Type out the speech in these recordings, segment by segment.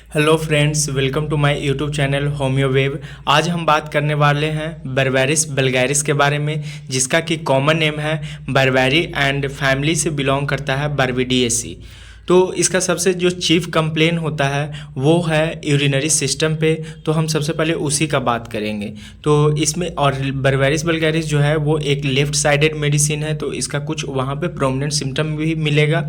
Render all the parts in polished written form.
Hello friends, welcome to my YouTube channel Homeowave. आज हम बात करने वाले हैं बर्बेरिस वल्गैरिस के बारे में, जिसका कि कॉमन नेम है बर्बेरी एंड फैमिली से बिलोंग करता है बर्बिडिएसी। तो इसका सबसे जो चीफ कंप्लेन होता है वो है यूरिनरी सिस्टम पे, तो हम सबसे पहले उसी का बात करेंगे। तो इसमें और बर्बेरिस वल्गैरिस जो है वो एक लेफ्ट साइडेड मेडिसिन है, तो इसका कुछ वहाँ पे प्रोमिनेंट सिम्टम भी मिलेगा।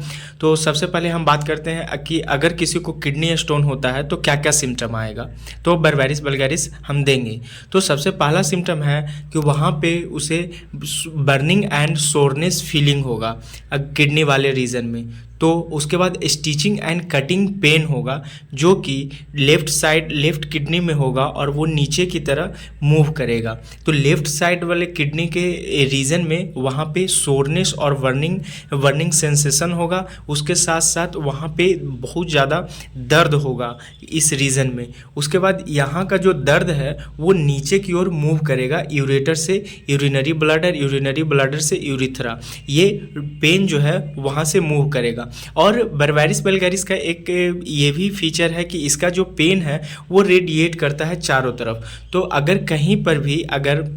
तो सबसे पहले हम बात करते हैं कि अगर किसी को किडनी स्टोन होता है तो क्या क्या सिम्टम आएगा, तो बर्बेरिस वल्गैरिस हम देंगे। तो सबसे पहला सिम्टम है कि वहाँ पे उसे बर्निंग एंड सोरनेस फीलिंग होगा किडनी वाले रीजन में। तो उसके बाद स्टिचिंग एंड कटिंग पेन होगा, जो कि लेफ़्ट साइड लेफ़्ट किडनी में होगा और वो नीचे की तरह मूव करेगा। तो लेफ़्ट साइड वाले किडनी के रीजन में वहाँ पे सोरनेस और वर्निंग सेंसेशन होगा। उसके साथ साथ वहाँ पे बहुत ज़्यादा दर्द होगा इस रीजन में। उसके बाद यहाँ का जो दर्द है वो नीचे की ओर मूव करेगा, यूरेटर से यूरिनरी ब्लैडर से यूरिथ्रा, ये पेन जो है वहाँ से मूव करेगा। और बर्बेरिस वल्गैरिस का एक ये भी फीचर है कि इसका जो पेन है वो रेडिएट करता है चारों तरफ। तो अगर कहीं पर भी अगर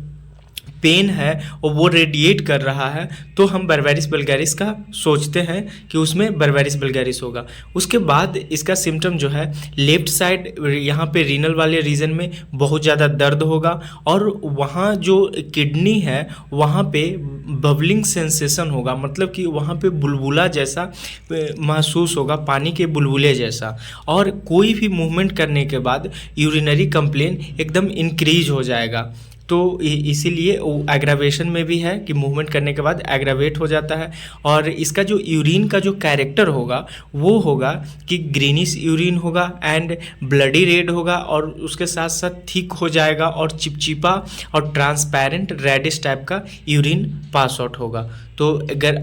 पेन है और वो रेडिएट कर रहा है तो हम बर्बेरिस वल्गैरिस का सोचते हैं कि उसमें बर्बेरिस वल्गैरिस होगा। उसके बाद इसका सिम्टम जो है लेफ़्ट साइड यहाँ पे रीनल वाले रीजन में बहुत ज़्यादा दर्द होगा, और वहाँ जो किडनी है वहाँ पे बबलिंग सेंसेशन होगा, मतलब कि वहाँ पे बुलबुला जैसा महसूस होगा, पानी के बुलबुले जैसा। और कोई भी मूवमेंट करने के बाद यूरिनरी कंप्लेन एकदम इंक्रीज हो जाएगा। तो इसीलिए वो एग्रावेशन में भी है कि मूवमेंट करने के बाद एग्रावेट हो जाता है। और इसका जो यूरिन का जो कैरेक्टर होगा वो होगा कि ग्रीनिश यूरिन होगा एंड ब्लडी रेड होगा, और उसके साथ साथ थिक हो जाएगा और चिपचिपा और ट्रांसपेरेंट रेडिश टाइप का यूरिन पास आउट होगा। तो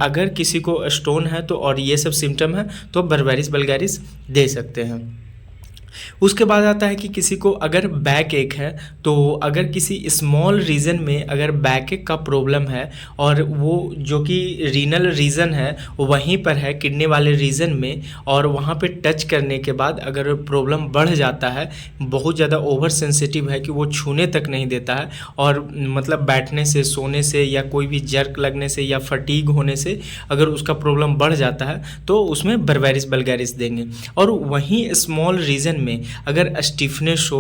अगर किसी को स्टोन है तो और ये सब सिम्टम है तो बर्बेरिस वल्गैरिस दे सकते हैं। उसके बाद आता है कि किसी को अगर बैक एक है, तो अगर किसी स्मॉल रीजन में अगर बैक एक का प्रॉब्लम है और वो जो कि रीनल रीजन है वहीं पर है किडनी वाले रीजन में, और वहाँ पे टच करने के बाद अगर प्रॉब्लम बढ़ जाता है, बहुत ज़्यादा ओवर सेंसिटिव है कि वो छूने तक नहीं देता है, और मतलब बैठने से, सोने से या कोई भी जर्क लगने से या फटीग होने से अगर उसका प्रॉब्लम बढ़ जाता है तो उसमें बर्बेरिस वल्गैरिस देंगे। और वहीं स्मॉल रीजन में अगर स्टिफनेस हो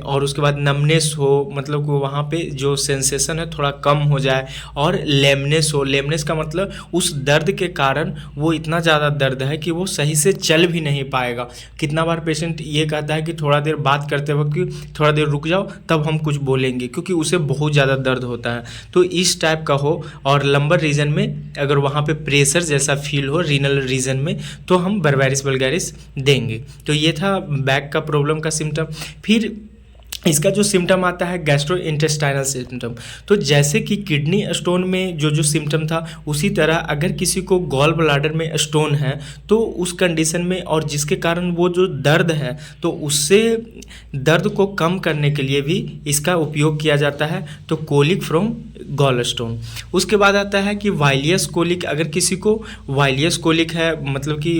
और उसके बाद नमनेस हो, मतलब कि वहाँ पे जो सेंसेशन है थोड़ा कम हो जाए, और लेमनेस हो, लेमनेस का मतलब उस दर्द के कारण वो इतना ज़्यादा दर्द है कि वो सही से चल भी नहीं पाएगा। कितना बार पेशेंट ये कहता है कि थोड़ा देर बात करते वक्त कि थोड़ा देर रुक जाओ तब हम कुछ बोलेंगे, क्योंकि उसे बहुत ज़्यादा दर्द होता है। तो इस टाइप का हो, और लंबर रीजन में अगर वहाँ पे प्रेशर जैसा फील हो रीनल रीजन में, तो हम बर्बेरिस वल्गैरिस देंगे। तो ये था बैक का प्रॉब्लम का सिम्टम। फिर इसका जो सिम्टम आता है गैस्ट्रोइंटेस्टाइनल सिम्टम। तो जैसे कि किडनी स्टोन में जो सिम्टम था, उसी तरह अगर किसी को गॉल ब्लैडर में स्टोन है तो उस कंडीशन में, और जिसके कारण वो जो दर्द है, तो उससे दर्द को कम करने के लिए भी इसका उपयोग किया जाता है, तो कोलिक फ्रॉम गॉल स्टोन। उसके बाद आता है कि वाइलियस कोलिक। अगर किसी को वाइलियस कोलिक है, मतलब कि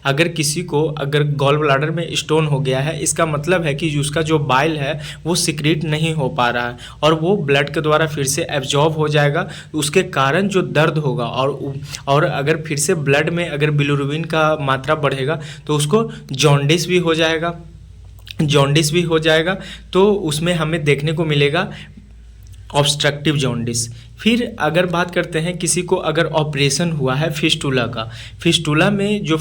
अगर किसी को अगर गॉल ब्लैडर में स्टोन हो गया है, इसका मतलब है कि उसका जो बाइल है वो सिक्रीट नहीं हो पा रहा है और वो ब्लड के द्वारा फिर से एब्जॉर्ब हो जाएगा, उसके कारण जो दर्द होगा। और अगर फिर से ब्लड में अगर बिलिरुबिन का मात्रा बढ़ेगा तो उसको जॉन्डिस भी हो जाएगा। तो उसमें हमें देखने को मिलेगा ऑब्स्ट्रक्टिव जॉन्डिस। फिर अगर बात करते हैं किसी को अगर ऑपरेशन हुआ है फिस्टुला का, फिस्टुला में जो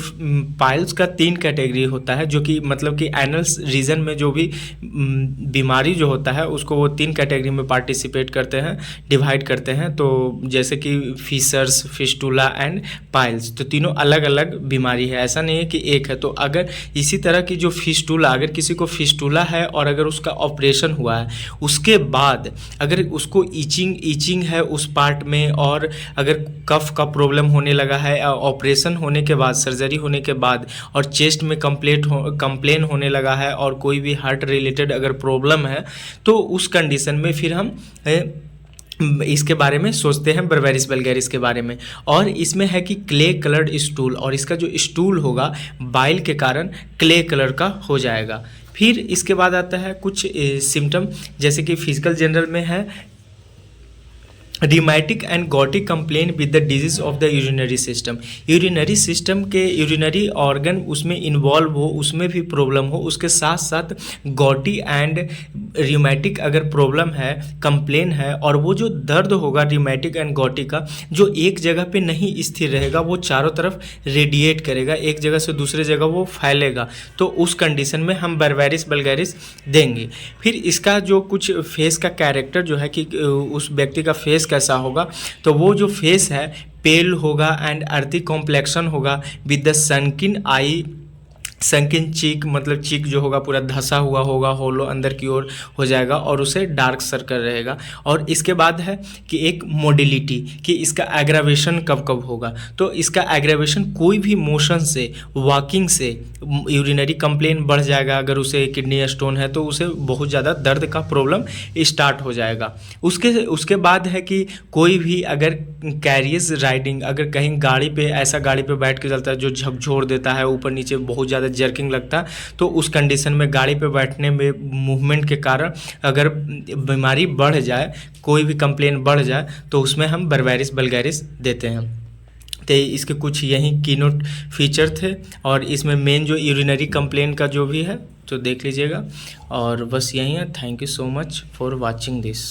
पाइल्स का 3 कैटेगरी होता है, जो कि मतलब कि एनल रीजन में जो भी बीमारी जो होता है उसको वो 3 कैटेगरी में पार्टिसिपेट करते हैं, डिवाइड करते हैं। तो जैसे कि फिशर्स, फिस्टुला एंड पाइल्स, तो तीनों अलग अलग बीमारी है, ऐसा नहीं है कि एक है। तो अगर इसी तरह की जो फिस्टुला, अगर किसी को फिस्टुला है और अगर उसका ऑपरेशन हुआ है, उसके बाद अगर उसको ईचिंग है उस पार्ट में, और अगर कफ का प्रॉब्लम होने लगा है ऑपरेशन होने के बाद, सर्जरी होने के बाद, और चेस्ट में कंप्लेन होने लगा है, और कोई भी हार्ट रिलेटेड अगर प्रॉब्लम है, तो उस कंडीशन में फिर हम इसके बारे में सोचते हैं बर्बेरिस वल्गैरिस के बारे में। और इसमें है कि क्ले कलर्ड स्टूल, और इसका जो स्टूल होगा बाइल के कारण क्ले कलर का हो जाएगा। फिर इसके बाद आता है कुछ सिम्टम, जैसे कि फिजिकल जनरल में है rheumatic and gouty complain with the disease of the urinary system. Urinary system के यूरिनरी ऑर्गन उसमें इन्वॉल्व हो, उसमें भी प्रॉब्लम हो, उसके साथ साथ गॉटी एंड रिमेटिक अगर प्रॉब्लम है, कंप्लेन है, और वो जो दर्द होगा रिमेटिक एंड गॉटी का, जो एक जगह पे नहीं स्थिर रहेगा, वो चारों तरफ रेडिएट करेगा, एक जगह से दूसरे जगह वो फैलेगा, तो उस कंडीशन में हम बर्बेरिस वल्गैरिस देंगे। फिर इसका जो कुछ फेस का कैरेक्टर जो है कि उस व्यक्ति का फेस कैसा होगा, तो वो जो फेस है पेल होगा एंड अर्थी कॉम्प्लेक्शन होगा विद द सनकिन आई, संकिन चीक, मतलब चीक जो होगा पूरा धंसा हुआ होगा, होलो अंदर की ओर हो जाएगा, और उसे डार्क सर्कल रहेगा। और इसके बाद है कि एक मोडिलिटी, कि इसका एग्रावेशन कब कब होगा, तो इसका एग्रावेशन कोई भी मोशन से, वॉकिंग से यूरिनरी कंप्लेन बढ़ जाएगा। अगर उसे किडनी स्टोन है तो उसे बहुत ज़्यादा दर्द का प्रॉब्लम स्टार्ट हो जाएगा। उसके बाद है कि कोई भी अगर कैरियस राइडिंग, अगर कहीं गाड़ी पे, ऐसा गाड़ी पे बैठ के चलता है जो झकझोर देता है, ऊपर नीचे बहुत ज़्यादा जर्किंग लगता है, तो उस कंडीशन में गाड़ी पे बैठने में मूवमेंट के कारण अगर बीमारी बढ़ जाए, कोई भी कंप्लेन बढ़ जाए, तो उसमें हम बर्बेरिस वल्गैरिस देते हैं। तो इसके कुछ यही कीनोट फीचर थे, और इसमें मेन जो यूरिनरी कंप्लेन का जो भी है तो देख लीजिएगा। और बस यही है। Thank you so much for watching this.